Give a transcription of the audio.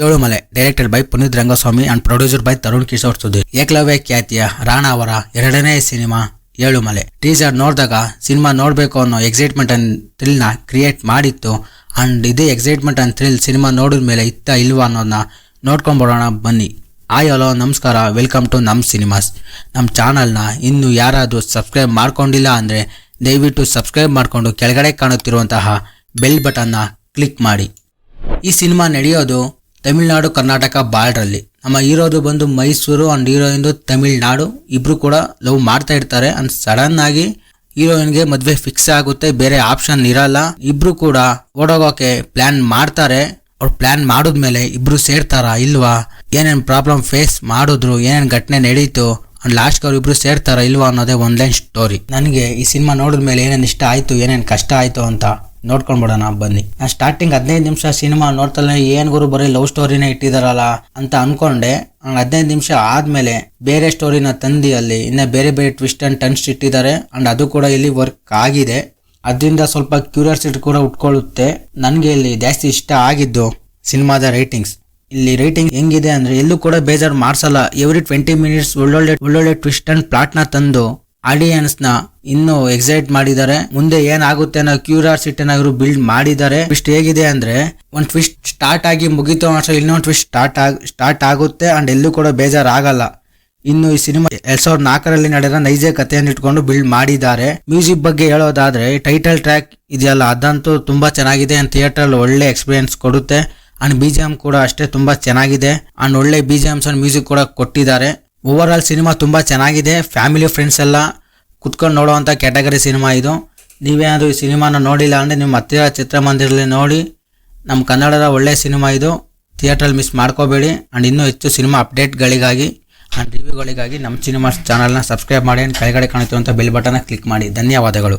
Yelumale directed by Puneeth Rangaswamy and producer by Tharun Kishore Sudhir. Ekalavya ಖ್ಯಾತಿಯ ರಾಣಾ ಅವರ ಎರಡನೇ ಸಿನಿಮಾ ಏಳುಮಲೆ. ಟೀಸರ್ ನೋಡಿದಾಗ ಸಿನಿಮಾ ನೋಡಬೇಕು ಅನ್ನೋ ಎಕ್ಸೈಟ್ಮೆಂಟ್ ಅಂಡ್ ಥ್ರಿಲ್ನ ಕ್ರಿಯೇಟ್ ಮಾಡಿತ್ತು. ಅಂಡ್ ಇದೇ ಎಕ್ಸೈಟ್ಮೆಂಟ್ ಅಂಡ್ ಥ್ರಿಲ್ ಸಿನಿಮಾ ನೋಡಿದ ಮೇಲೆ ಇತ್ತ ಇಲ್ವಾ ಅನ್ನೋದನ್ನ ನೋಡ್ಕೊಂಡ್ಬರೋಣ ಬನ್ನಿ. ಹಾಯ್ ಹಲೋ ನಮಸ್ಕಾರ, ವೆಲ್ಕಮ್ ಟು ನಮ್ಮ ಸಿನಿಮಾಸ್. ನಮ್ಮ ಚಾನಲ್ನ ಇನ್ನು ಯಾರಾದರೂ ಸಬ್ಸ್ಕ್ರೈಬ್ ಮಾಡ್ಕೊಂಡಿಲ್ಲ ಅಂದರೆ ದಯವಿಟ್ಟು ಸಬ್ಸ್ಕ್ರೈಬ್ ಮಾಡಿಕೊಂಡು ಕೆಳಗಡೆ ಕಾಣುತ್ತಿರುವಂತಹ ಬೆಲ್ ಬಟನ್ನ ಕ್ಲಿಕ್ ಮಾಡಿ. ಈ ಸಿನಿಮಾ ನಡೆಯೋದು ತಮಿಳ್ನಾಡು ಕರ್ನಾಟಕ ಬಾರ್ಡ್ರಲ್ಲಿ. ನಮ್ಮ ಹೀರೋದು ಬಂದು ಮೈಸೂರು ಅಂಡ್ ಹೀರೋಯಿನ್ದು ತಮಿಳ್ನಾಡು. ಇಬ್ರು ಕೂಡ ಲವ್ ಮಾಡ್ತಾ ಇರ್ತಾರೆ. ಅಂಡ್ ಸಡನ್ ಆಗಿ ಹೀರೋಯಿನ್ಗೆ ಮದುವೆ ಫಿಕ್ಸ್ ಆಗುತ್ತೆ, ಬೇರೆ ಆಪ್ಷನ್ ಇರಲ್ಲ. ಇಬ್ರು ಕೂಡ ಓಡೋಗೋಕೆ ಪ್ಲಾನ್ ಮಾಡ್ತಾರೆ. ಅವ್ರು ಪ್ಲಾನ್ ಮಾಡಿದ್ಮೇಲೆ ಇಬ್ರು ಸೇರ್ತಾರ ಇಲ್ವಾ, ಏನೇನ್ ಪ್ರಾಬ್ಲಮ್ ಫೇಸ್ ಮಾಡಿದ್ರು, ಏನೇನ್ ಘಟನೆ ನಡೀತು ಅಂಡ್ ಲಾಸ್ಟ್ ಅವ್ರು ಇಬ್ರು ಸೇರ್ತಾರ ಇಲ್ವಾ ಅನ್ನೋದೇ ಒಂದ್ಲೈನ್ ಸ್ಟೋರಿ. ನನಗೆ ಈ ಸಿನಿಮಾ ನೋಡಿದ್ಮೇಲೆ ಏನೇನ್ ಇಷ್ಟ ಆಯ್ತು, ಏನೇನ್ ಕಷ್ಟ ಆಯ್ತು ಅಂತ ನೋಡ್ಕೊಂಡ್ಬಿಡೋಣ ಬನ್ನಿ. ನಾನು ಸ್ಟಾರ್ಟಿಂಗ್ 15 ನಿಮಿಷ ಸಿನಿಮಾ ನೋಡ್ತಲೇ ಏನ್ ಗುರು ಬರೀ ಲವ್ ಸ್ಟೋರಿನೇ ಇಟ್ಟಿದಾರಲ್ಲ ಅಂತ ಅನ್ಕೊಂಡೆ. 15 ನಿಮಿಷ ಆದ್ಮೇಲೆ ಬೇರೆ ಸ್ಟೋರಿನ ತಂದಿ ಅಲ್ಲಿ ಇನ್ನ ಬೇರೆ ಬೇರೆ ಟ್ವಿಸ್ಟ್ ಅಂಡ್ ಟರ್ನ್ಸ್ ಇಟ್ಟಿದ್ದಾರೆ. ಅಂಡ್ ಅದು ಕೂಡ ಇಲ್ಲಿ ವರ್ಕ್ ಆಗಿದೆ. ಅದರಿಂದ ಸ್ವಲ್ಪ ಕ್ಯೂರಿಯಾಸಿಟಿ ಕೂಡ ಉಟ್ಕೊಳ್ಳುತ್ತೆ. ನನಗೆ ಇಲ್ಲಿ ಜಾಸ್ತಿ ಇಷ್ಟ ಆಗಿದ್ದು ಸಿನಿಮಾದ ರೈಟಿಂಗ್ಸ್. ಇಲ್ಲಿ ರೈಟಿಂಗ್ ಹೆಂಗಿದೆ ಅಂದ್ರೆ ಎಲ್ಲೂ ಕೂಡ ಬೇಜಾರು ಮಾಡ್ಸಲ್ಲ. ಎವ್ರಿ 20 ಮಿನಿಟ್ಸ್ ಒಳ್ಳೊಳ್ಳೆ ಟ್ವಿಸ್ಟ್ ಅಂಡ್ ಪ್ಲಾಟ್ ನ ತಂದು ಆಡಿಯನ್ಸ್ ನ ಇನ್ನೂ ಎಕ್ಸೈಟ್ ಮಾಡಿದ್ದಾರೆ. ಮುಂದೆ ಏನಾಗುತ್ತೆ ಅನ್ನೋ ಕ್ಯೂರಿಯಾಸಿಟಿನ ಇವರು ಬಿಲ್ಡ್ ಮಾಡಿದ್ದಾರೆ. ಟ್ವಿಸ್ಟ್ ಹೇಗಿದೆ ಅಂದ್ರೆ ಒಂದ್ ಟ್ವಿಸ್ಟ್ ಸ್ಟಾರ್ಟ್ ಆಗಿ ಮುಗಿತು ಅನ್ಸೋ ಇನ್ನೊಂದು ಟ್ವಿಸ್ಟ್ ಸ್ಟಾರ್ಟ್ ಆಗುತ್ತೆ ಅಂಡ್ ಎಲ್ಲೂ ಕೂಡ ಬೇಜಾರ್ ಆಗಲ್ಲ. ಇನ್ನು ಈ ಸಿನಿಮಾ 2004ರಲ್ಲಿ ನಡೆದ ನೈಜ ಕಥೆಯನ್ನು ಇಟ್ಕೊಂಡು ಬಿಲ್ಡ್ ಮಾಡಿದ್ದಾರೆ. ಮ್ಯೂಸಿಕ್ ಬಗ್ಗೆ ಹೇಳೋದಾದ್ರೆ ಟೈಟಲ್ ಟ್ರ್ಯಾಕ್ ಇದೆಯಲ್ಲ ಅದಂತೂ ತುಂಬಾ ಚೆನ್ನಾಗಿದೆ. ಅಂಡ್ ಥಿಯೇಟರ್ ಒಳ್ಳೆ ಎಕ್ಸ್ಪೀರಿಯನ್ಸ್ ಕೊಡುತ್ತೆ. ಅಂಡ್ BGM ಕೂಡ ಅಷ್ಟೇ ತುಂಬಾ ಚೆನ್ನಾಗಿದೆ. ಅಂಡ್ ಒಳ್ಳೆ BGMs ಅಂಡ್ ಮ್ಯೂಸಿಕ್ ಕೂಡ ಕೊಟ್ಟಿದ್ದಾರೆ. ಓವರ್ ಆಲ್ ಸಿನಿಮಾ ತುಂಬಾ ಚೆನ್ನಾಗಿದೆ. ಫ್ಯಾಮಿಲಿ ಫ್ರೆಂಡ್ಸ್ ಎಲ್ಲ ಕುತ್ಕೊಂಡು ನೋಡುವಂತ ಕ್ಯಾಟಗರಿ ಸಿನಿಮಾ ಇದು. ನೀವೇನಾದ್ರೂ ಈ ಸಿನಿಮಾನ ನೋಡಿಲ್ಲ ಅಂದ್ರೆ ನಿಮ್ಮ ಹತ್ತಿರ ಚಿತ್ರಮಂದಿರದಲ್ಲಿ ನೋಡಿ. ನಮ್ಮ ಕನ್ನಡದ ಒಳ್ಳೆ ಸಿನಿಮಾ ಇದು, ಥಿಯೇಟರ್ ಮಿಸ್ ಮಾಡ್ಕೋಬೇಡಿ. ಅಂಡ್ ಇನ್ನೂ ಹೆಚ್ಚು ಸಿನಿಮಾ ಅಪ್ಡೇಟ್ಗಳಿಗಾಗಿ ಅಂಡ್ ರಿವ್ಯೂಗಳಿಗಾಗಿ ನಮ್ಮ ಸಿನಿಮಾ ಚಾನಲ್ನ ಸಬ್ಸ್ಕ್ರೈಬ್ ಮಾಡಿ. ಅಂಡ್ ಕೆಳಗಡೆ ಕಾಣುತ್ತಿರುವಂಥ ಬೆಲ್ ಬಟನ್ನ ಕ್ಲಿಕ್ ಮಾಡಿ. ಧನ್ಯವಾದಗಳು.